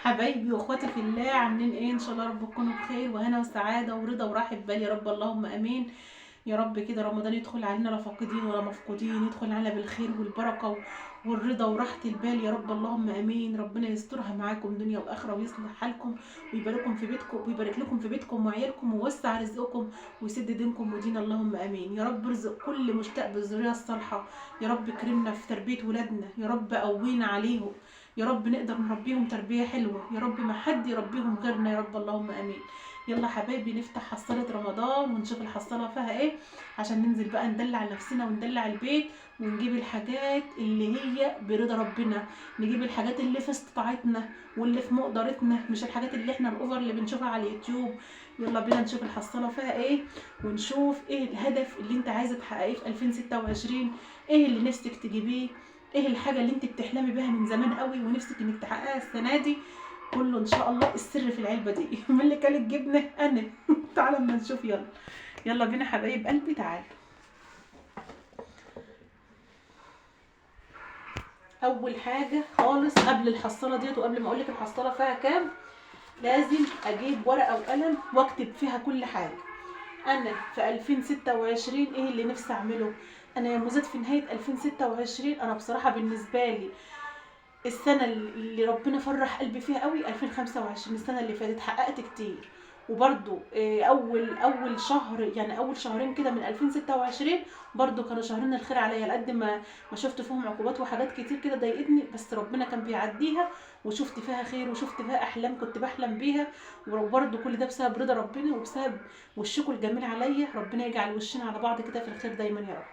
حبايبي واخواتي في الله، عاملين ايه؟ ان شاء الله رب تكونوا بخير وهنا وسعاده ورضا وراحه بال يا رب، اللهم امين. يا رب كده رمضان يدخل علينا لا فاقدين ولا مفقودين، يدخل علينا بالخير والبركه والرضا وراحه البال يا رب، اللهم امين. ربنا يسترها معاكم دنيا واخره ويصلح حالكم ويبارككم في بيتكم ويبارك لكم في بيتكم وعيالكم ويوسع رزقكم ويسد دينكم ودين، اللهم امين. يا رب ارزق كل مشتاق بالذريه الصالحه، يا رب كرمنا في تربيه ولادنا، يا رب قوينا عليهم، يا رب نقدر نربيهم تربية حلوة، يا رب ما حد يربيهم غيرنا يا رب، اللهم امين. يلا حبايبي نفتح حصالة رمضان ونشوف الحصالة فيها ايه، عشان ننزل بقى ندلع نفسنا وندلع البيت ونجيب الحاجات اللي هي برضا ربنا، نجيب الحاجات اللي في استطاعتنا واللي في مقدرتنا، مش الحاجات اللي احنا الاوفر اللي بنشوفها على اليوتيوب. يلا بينا نشوف الحصالة فيها ايه، ونشوف ايه الهدف اللي انت عايزة تحققيه في 2026، ايه اللي نفسك تجيبيه، ايه الحاجه اللي انت بتحلمي بيها من زمان قوي ونفسك انك تحققها السنه دي. كله ان شاء الله السر في العلبه دي. من اللي كانت جبنه انا. تعالى اما نشوف. يلا يلا بينا حبايب قلبي، تعالى. اول حاجه خالص قبل الحصاله ديت وقبل ما اقول لك الحصاله فيها كام، لازم اجيب ورقه وقلم واكتب فيها كل حاجه. انا في 2026 ايه اللي نفسي اعمله. انا يا مزاد في نهايه 2026 انا بصراحه بالنسبه لي السنة اللي ربنا فرح قلبي فيها قوي 2025، السنة اللي فاتت حققت كتير. وبرضو اول شهر، يعني اول شهرين كده من 2026 برضو كانوا شهرين الخير عليا، لقد ما شفت فيهم عقوبات وحاجات كتير كده ضايقتني، بس ربنا كان بيعديها وشفت فيها خير وشفت فيها احلام كنت بحلم بيها. وبرضو كل ده بسبب رضا ربنا وبسبب وشكوا الجميل عليا. ربنا يجعل وشنا على بعض كده في الخير دايما يا رب.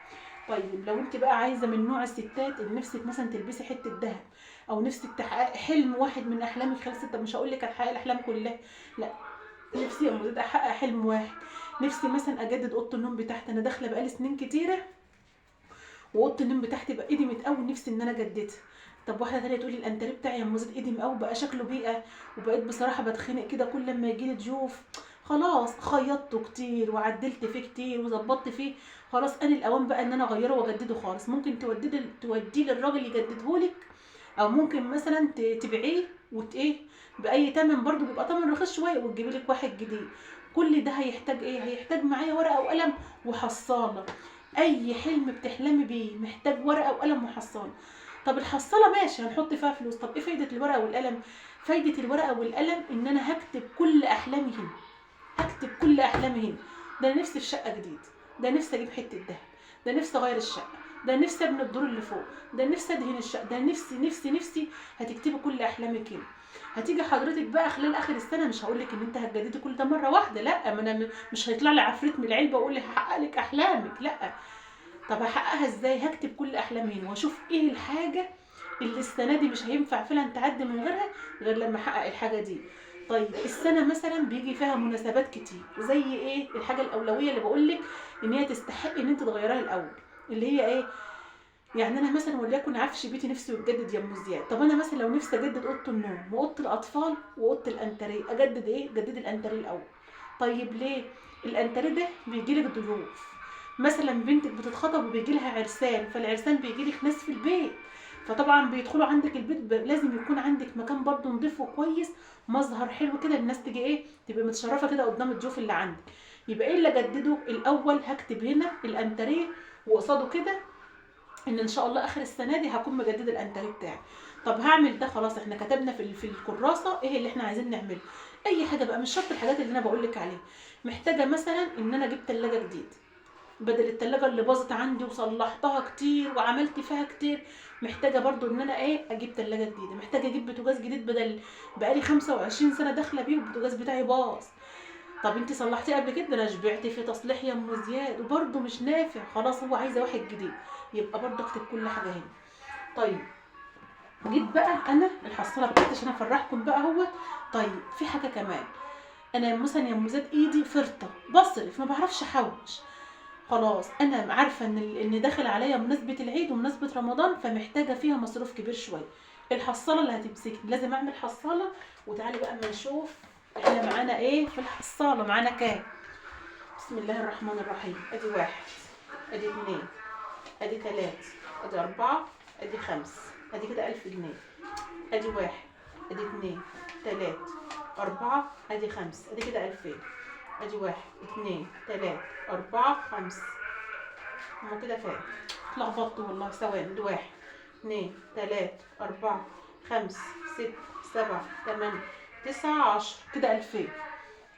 طيب لو انت بقى عايزه من نوع الستات اللي نفسك مثلا تلبسي حته ذهب، او نفسك تحققي حلم واحد من احلامك خلال ستة، مش هقول لك هتحققي الاحلام كلها، لا، نفسي يا مدد احقق حلم واحد. نفسي مثلا اجدد اوضه النوم بتاعتي، انا داخله بقالي سنين كتيره واوضه النوم بتاعتي بقى قدمت قوي، نفسي ان انا اجددها. طب واحده تانية تقولي الانتريه بتاعي يا مزيد قديم قوي بقى شكله بيئه، وبقيت بصراحه بتخنق كده كل لما يجي لي ضيوف. خلاص خيطته كتير وعدلت فيه كتير وظبطت فيه، خلاص انا الاوان بقى ان انا اغيره واجدده خالص. ممكن توديه للراجل يجددهولك، او ممكن مثلا تبيعيه ايه باي تمن، برضو بيبقى تمن رخيص شويه وتجيبي لك واحد جديد. كل ده هيحتاج ايه؟ هيحتاج معايا ورقه وقلم وحصاله. اي حلم بتحلمي بيه محتاج ورقه وقلم وحصاله. طب الحصاله ماشي هنحط فيها فلوس، طب ايه فايده الورقه والقلم؟ فايده الورقه والقلم ان انا هكتب كل احلامي هنا، هكتب كل احلامي هنا. ده انا نفسي في شقه جديده، ده نفسي اجيب حته دهب، ده نفسي اغير الشقه، ده نفسي ابني الدور اللي فوق، ده نفسي ادهن الشقه، ده نفسي نفسي نفسي. هتكتبي كل احلامك هنا. هتيجي حضرتك بقى خلال اخر السنه، مش هقول لك ان انت هتجددي كل ده مره واحده، لا، ما انا مش هيطلع لي عفريت من العلبه واقول لي هحقق لك احلامك، لا. طب هحققها ازاي؟ هكتب كل احلامي هنا واشوف ايه الحاجه اللي السنه دي مش هينفع فعلا تعدي من غيرها غير لما احقق الحاجه دي. طيب السنه مثلا بيجي فيها مناسبات كتير، زي ايه الحاجه الاولويه اللي بقول لك ان هي تستحق ان انت تغيرها الاول، اللي هي ايه؟ يعني انا مثلا وليكن عفش بيتي نفسي يتجدد يا ام زياد، طب انا مثلا لو نفسي اجدد اوضه النوم واوضه الاطفال واوضه الانتريه، اجدد ايه؟ جدد الانتريه الاول. طيب ليه؟ الانتريه ده بيجي لك ضيوف، مثلا بنتك بتتخطب وبيجي لها عرسان، فالعرسان بيجي لك ناس في البيت، فطبعا بيدخلوا عندك البيت لازم يكون عندك مكان برضو نضيف وكويس، مظهر حلو كده، الناس تيجي ايه؟ تبقى متشرفه كده قدام الضيوف اللي عندك. يبقى ايه اللي اجدده الاول؟ هكتب هنا الانتريه، وقصاده كده ان شاء الله اخر السنه دي هكون مجدده الانتريه بتاعي. طب هعمل ده خلاص، احنا كتبنا في الكراسه ايه اللي احنا عايزين نعمله. اي حاجه بقى، مش شرط الحاجات اللي انا بقول لك عليها. محتاجه مثلا ان انا اجيب ثلاجه جديده بدل التلاجة اللي باظت عندي وصلحتها كتير وعملت فيها كتير، محتاجة برضو ان انا ايه؟ اجيب تلاجة جديدة. محتاجة اجيب بوتاجاز جديد بدل بقالي 25 سنة داخلة بيه والبوتاجاز بتاعي باظ. طب انت صلحتيه قبل كده؟ انا شبعت في تصليح يا ام زياد وبرضو مش نافع، خلاص هو عايزة واحد جديد. يبقى برضو اكتب كل حاجة هنا. طيب جيت بقى انا الحصالة بتاعتي عشان افرحكم بقى اهوت. طيب في حاجة كمان، انا مثلا يا ام زياد ايدي فرطة بصرف ما بعرفش احوش، خلاص انا عارفه ان داخل عليا مناسبه العيد ومناسبه رمضان، فمحتاجه فيها مصروف كبير شويه. الحصاله اللي هتمسكني لازم اعمل حصاله. وتعالي بقى اما نشوف احنا معانا ايه في الحصاله، معانا كام. بسم الله الرحمن الرحيم. ادي واحد، ادي اتنين، ادي تلاتة، ادي اربعة، ادي خمس، ادي كده 1000 جنيه. ادي واحد، ادي 2 3 4 ادي 5 ادي كده 2000. ادي 1 2 3 4 5. هما كده فاهم اتلخبطت والله. ثواني. ادي 1 2 3 4 5 6 7 8 9 10 كده 2000.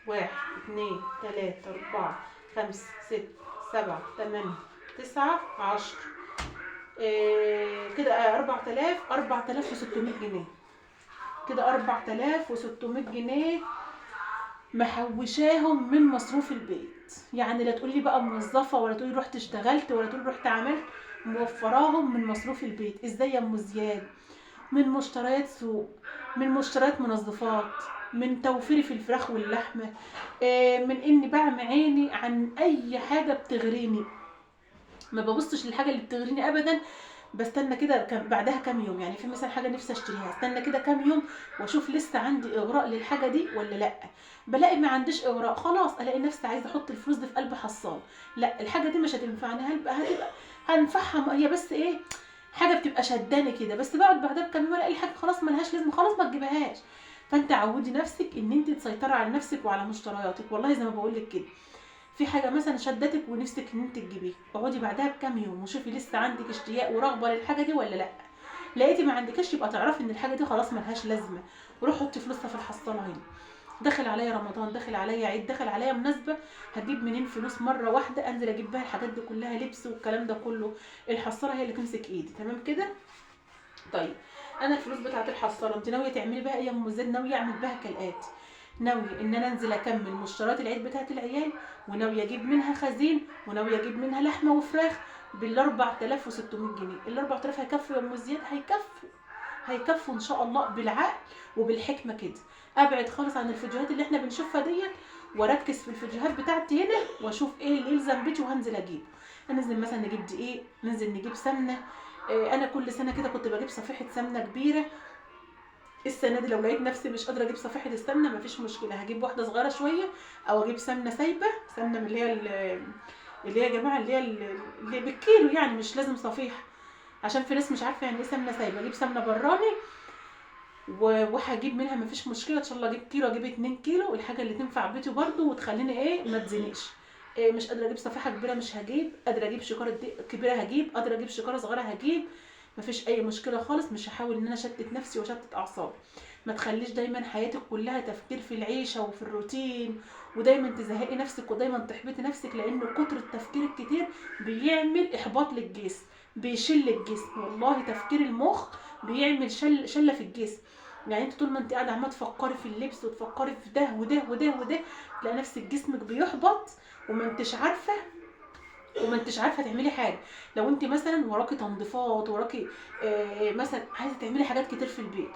1 2 3 4 5 6 7 8 9 10. كده 4600 جنيه. كده 4600 جنيه محوشاهم من مصروف البيت. يعني لا تقولي بقى موظفه، ولا تقولي رحت اشتغلت، ولا تقولي رحت عملت، موفراهم من مصروف البيت. ازاي يا ام زياد؟ من مشتريات سوق، من مشتريات منظفات، من توفيري في الفراخ واللحمه، من اني بعمي عيني عن اي حاجه بتغريني. ما ببصش للحاجه اللي بتغريني ابدا، بستنى كده بعدها كام يوم. يعني في مثلا حاجه نفسي اشتريها، استنى كده كام يوم واشوف لسه عندي اغراء للحاجه دي ولا لا. بلاقي ما عنديش اغراء، خلاص الاقي نفسي عايزه احط الفلوس دي في قلب حصال. لا الحاجه دي مش هتنفعني، هتبقى هنفعها هي، بس ايه، حاجه بتبقى شداني كده. بس بقعد بعدها بكام يوم الاقي الحاجه خلاص ملهاش لازمه، خلاص ما تجيبهاش. فانت عودي نفسك ان انت تسيطري على نفسك وعلى مشترياتك. والله زي ما بقول لك كده، في حاجه مثلا شدتك ونفسك ان انت تجيبيها، اقعدي بعدها بكام يوم وشوفي لسه عندك اشتياق ورغبه للحاجه دي ولا لا. لقيتي ما عندكش، يبقى تعرفي ان الحاجه دي خلاص ملهاش لازمه، وروحي حطي فلوسها في الحصاله هنا. داخل عليا رمضان، داخل عليا عيد، داخل عليا مناسبه، هجيب منين فلوس مره واحده انزل اجيب بها الحاجات دي كلها، لبس والكلام ده كله؟ الحصاله هي اللي تمسك ايدي. تمام كده؟ طيب انا الفلوس بتاعت الحصاله انت ناويه تعملي بها ايه يا ام زيد؟ ناويه اعمل بها كالاتي: ناويه ان انا انزل اكمل مشتريات العيد بتاعت العيال، وناويه اجيب منها خزين، وناويه اجيب منها لحمه وفراخ بال 4600 جنيه. ال 4000 هيكفوا يا ام زياد؟ هيكفوا ان شاء الله، بالعقل وبالحكمه كده. ابعد خالص عن الفيديوهات اللي احنا بنشوفها ديت، واركز في الفيديوهات بتاعتي هنا، واشوف ايه اللي يلزم بيتي وهنزل اجيبه. هننزل مثلا نجيب دقيق، ننزل نجيب سمنه. انا كل سنه كده كنت بجيب صفيحه سمنه كبيره. السنه دي لو لقيت نفسي مش قادره اجيب صفيحه السمنه مفيش مشكله، هجيب واحده صغيره شويه، او اجيب سمنه سايبه، سمنه من اللي هي يا جماعه اللي بالكيلو، يعني مش لازم صفيحه، عشان في ناس مش عارفه يعني ايه سمنه سايبه. اجيب سمنه براني وهجيب منها مفيش مشكله. ان شاء الله اجيب كيلو، اجيب 2 كيلو، الحاجه اللي تنفع بيتي برده وتخليني ايه، ما تزنقش. إيه، مش قادره اجيب صفيحه كبيره مش هجيب، قادره اجيب شكاره كبيره هجيب، قادره اجيب شكاره صغيره هجيب، مفيش اي مشكله خالص. مش هحاول ان انا اشتت نفسي واشتت اعصابي. ما تخليش دايما حياتك كلها تفكير في العيشه وفي الروتين، ودايما تزهقي نفسك ودايما تحبطي نفسك، لان كتر التفكير الكتير بيعمل احباط للجسم، بيشل الجسم. والله تفكير المخ بيعمل شله في الجسم. يعني انت طول ما انت قاعده عماله تفكري في اللبس وتفكري في ده وده وده وده، تلاقي نفسك جسمك بيحبط، وما انتش عارفه تعملي حاجه. لو انت مثلا وراكي تنظيفات، وراكي مثلا عايزه تعملي حاجات كتير في البيت،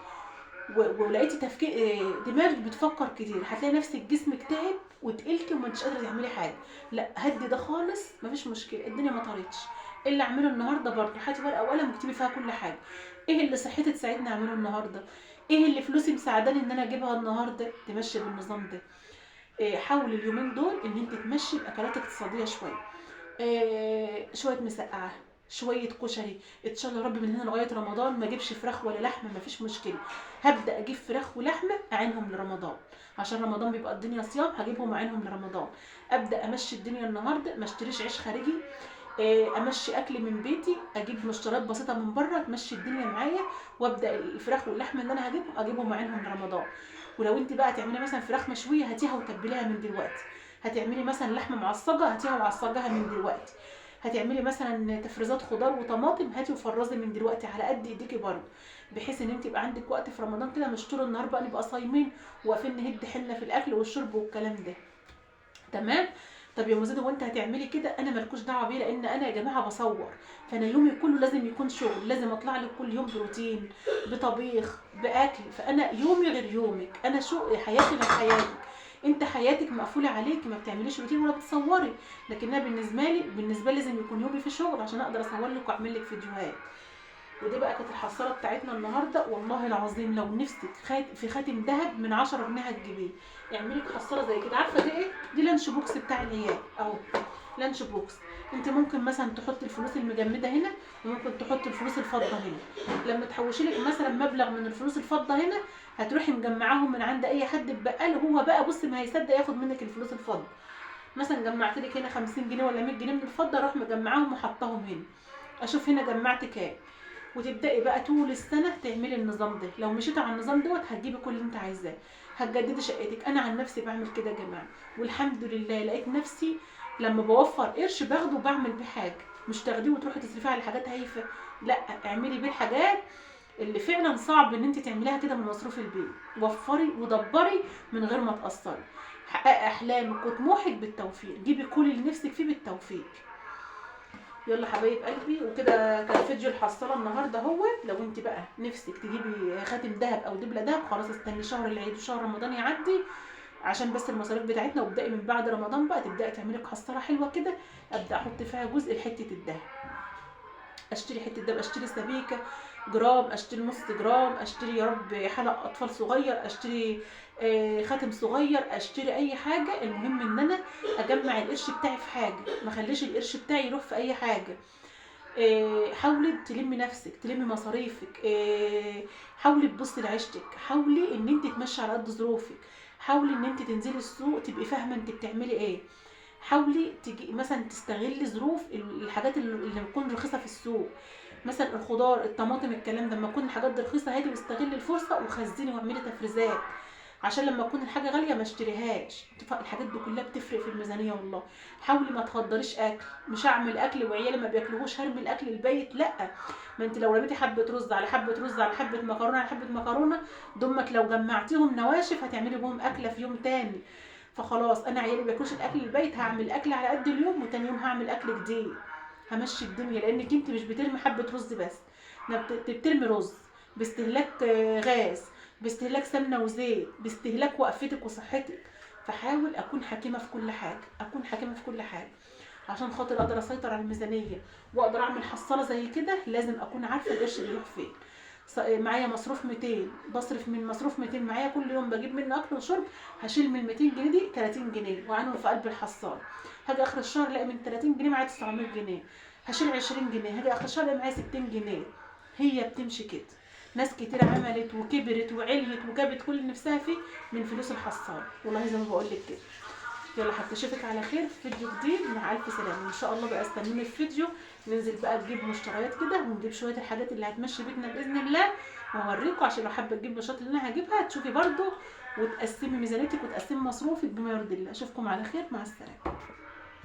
ولقيتي تفكير دماغك بتفكر كتير، هتلاقي نفسك جسمك تعب وتقلتي وما انتش قادره تعملي حاجه. لا هدي ده خالص، مفيش مشكله، الدنيا ما طارتش. إيه اللي اعمله النهارده برضه؟ هاتي ورقه وقلم واكتبي فيها كل حاجه. ايه اللي صحتي تساعدني اعمله النهارده؟ ايه اللي فلوسي مساعداني ان انا اجيبها النهارده؟ تمشي بالنظام ده. حاول اليومين دول ان انت تمشي باكلات اقتصاديه شويه، شويه مسقعه، شويه كشري. ان شاء الله رب من هنا لغايه رمضان ما اجيبش فراخ ولا لحمه، مفيش مشكله. هبدا اجيب فراخ ولحمه اعينهم لرمضان، عشان رمضان بيبقى الدنيا صيام، هجيبهم اعينهم لرمضان. ابدا امشي الدنيا النهارده، ما اشتريش عيش خارجي، امشي اكل من بيتي، اجيب مشتريات بسيطه من بره تمشي الدنيا معايا، وابدا الفراخ واللحمه اللي انا اجيبهم اعينهم لرمضان. ولو انت بقى تعملي مثلا فراخ مشويه هاتيها وتبليها من دلوقتي، هتعملي مثلا لحمه معصجه هاتيها وعصجها من دلوقتي، هتعملي مثلا تفريزات خضار وطماطم هاتي وفرزي من دلوقتي على قد ايديكي برضه، بحيث ان انت يبقى عندك وقت في رمضان كده، مش طول النهار بقى نبقى صايمين واقفين نهد حنا في الاكل والشرب والكلام ده. تمام؟ طب يا مزيد وانت هتعملي كده انا مالكوش دعوه بيه، لان انا يا جماعه بصور، فانا يومي كله لازم يكون شغل، لازم اطلع لك كل يوم بروتين، بطبيخ، باكل. فانا يومي غير يومك، انا حياتي غير حياتك. انت حياتك مقفوله عليك، ما بتعمليش روتين ولا بتصوري، لكن انا بالنسبه لي لازم يكون يومي في شغل عشان اقدر اصور لك واعمل لك فيديوهات. ودي بقى كانت الحصاله بتاعتنا النهارده. والله العظيم لو نفسك في خاتم ذهب من 10 جنيه هتجيبيه. اعملي لك حصاله زي كده. عارفه دي ايه؟ دي لانش بوكس بتاع العيال اهو، لانش بوكس. انت ممكن مثلا تحط الفلوس المجمده هنا، وممكن تحط الفلوس الفضه هنا. لما تحوشي لك مثلا مبلغ من الفلوس الفضه هنا، هتروحي مجمعاهم من عند اي حد ببقال، هو بقى بصي ما هيصدق ياخد منك الفلوس الفضه. مثلا جمعت لك هنا 50 جنيه ولا 100 جنيه من الفضه، اروح مجمعاهم وحطاهم هنا، اشوف هنا جمعت كام. وتبداي بقى طول السنه تعملي النظام ده. لو مشيتي على النظام دوت هتجيبي كل اللي انت عايزاه، هتجددي شقتك. انا عن نفسي بعمل كده يا جماعه، والحمد لله لقيت نفسي لما بوفر قرش باخده وبعمل بيه حاجه. مش تاخديه وتروحي تصرفيه على حاجات هايفه، لا، اعملي بيه الحاجات اللي فعلا صعب ان انت تعمليها كده من مصروف البيت. وفري ودبري من غير ما تقصري، حققي احلامك وطموحك بالتوفيق، جيبي كل اللي نفسك فيه بالتوفيق. يلا حبايب قلبي، وكده كان فيديو الحصاله النهارده. هو لو انت بقى نفسك تجيبي خاتم ذهب او دبله ذهب، خلاص استني شهر العيد وشهر رمضان يعدي عشان بس المصاريف بتاعتنا، وابدأي من بعد رمضان بقى تبدأي تعملي لك حصاله حلوه كده. ابدا احط فيها جزء لحته الذهب، اشتري حته دهب، اشتري سبيكه جرام، اشتري نص جرام، اشتري يا رب حلق اطفال صغير، اشتري خاتم صغير، اشتري اي حاجه. المهم ان انا اجمع القرش بتاعي في حاجه، ما خليش القرش بتاعي يروح في اي حاجه. حاولي تلمي نفسك، تلمي مصاريفك، حاولي تبصي لعيشتك، حاولي ان انت تمشي على قد ظروفك، حاولي ان انت تنزلي السوق تبقي فاهمه انت بتعملي ايه. حاولي تجي مثلا تستغلي ظروف الحاجات اللي بتكون رخيصه في السوق، مثلا الخضار، الطماطم، الكلام ده. لما تكون الحاجات دي رخيصه هاتي واستغلي الفرصه وخزني واعملي تفريزات، عشان لما تكون الحاجه غاليه ما اشتريهاش. الحاجات دي كلها بتفرق في الميزانيه والله. حاولي ما تخدريش اكل، مش هعمل اكل وعيالي ما بياكلوهوش هرمي الاكل البيت، لا. ما انت لو رميتي حبه رز على حبه رز على حبه مكرونه على حبه مكرونه، دمك لو جمعتيهم نواشف هتعملي بهم اكله في يوم تاني. فخلاص انا عيالي بياكلوش الاكل البيت، هعمل اكل على قد اليوم، وتاني يوم هعمل اكل جديد. همشي الدنيا، لانك انت مش بترمي حبه رز بس، بترمي رز باستهلاك غاز، باستهلاك سمنه وزيت، باستهلاك وقفتك وصحتك. فحاول اكون حكيمه في كل حاجه، اكون حكيمه في كل حاجه، عشان خاطر اقدر اسيطر على الميزانيه واقدر اعمل حصاله زي كده. لازم اكون عارفه القرش بيروح فين. معايا مصروف 200، بصرف من مصروف 200 معايا كل يوم بجيب منه اكل وشرب، هشيل من 200 جنيه دي 30 جنيه وعنهم في قلب الحصاله. هاجي اخر الشهر الاقي من 30 جنيه معايا 900 جنيه، هشيل 20 جنيه، هاجي اخر الشهر الاقي معايا 60 جنيه. هي بتمشي كده. ناس كتير عملت وكبرت وعليت وجابت كل اللي نفسها فيه من فلوس الحصاله، والله زي ما بقول لك كده. يلا حتى اشوفك على خير في فيديو جديد، مع الف سلامه. وان شاء الله بقى استنوني في فيديو ننزل بقى نجيب مشتريات كده، ونجيب شويه الحاجات اللي هتمشي بيتنا باذن الله، واوريكم عشان لو حابه تجيب النشاط اللي انا هجيبها تشوفي برده، وتقسمي ميزانيتك وتقسمي مصروفك بما يرضي الله. اشوفكم على خير، مع السلامه.